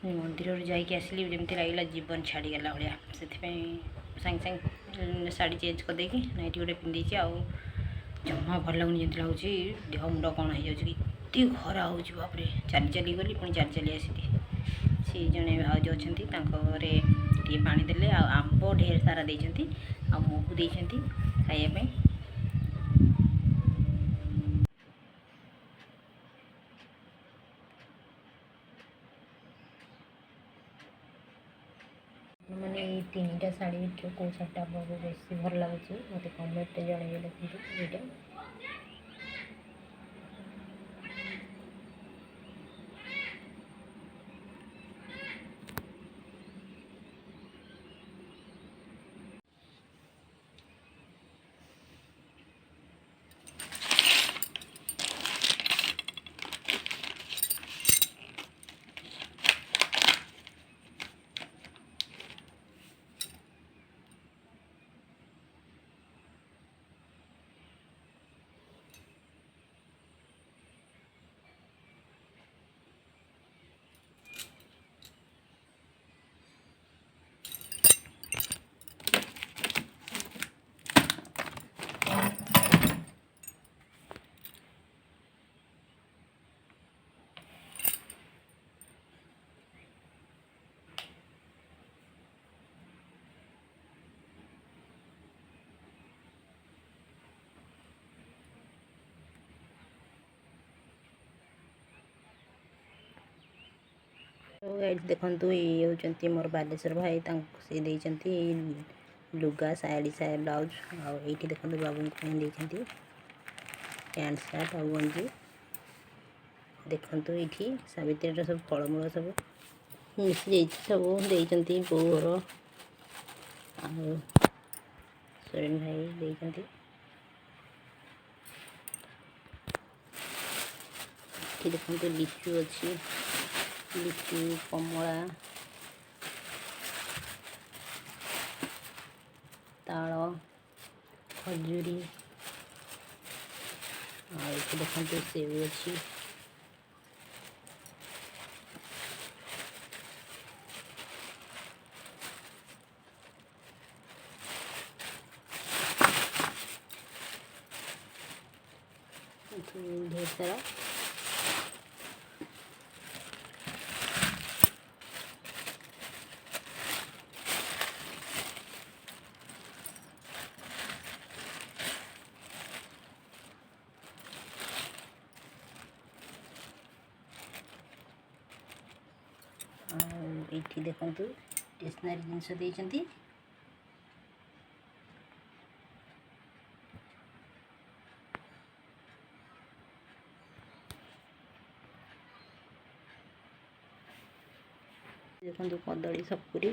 मंदिर जाइए आसली जमी लगे जीवन छाड़गला भाया से सांगे सांगे शाढ़ी चेंज करदे नाइटी गोटे पिंधे जमा भल लगुनि जमी लगुच देह मुंड कौन हो जाए खरा हो बापरे चली चली गली पुणी चली चली आसली सी जड़े भाज अच्छा टे पा देले आंब ढेर सारा देती आ महू देती खायापी मैंने तीन टा शाढ़ी भितर कौ शाढ़ीटा आपको बेस भल लगुच मत कमेंट जनइबे देखते ये तो गाइस देखंतु ये होचंती मोर बालेश्वर भाई से देचंती लुगा साड़ी साया ब्लाउज आउट देखते बाबू को देती पैंट सार्ट और गंजी देखंतु ये सावित्री सब फलमूल सब मिसी सब देती बोर सोरेन भाई देती देखते लिचु अच्छी लिचु कमला ताल खजूरी देखते सेब अच्छी ढेर सारा ये देखु स्टेशनरी जिनस देती देखो कदली सपुरी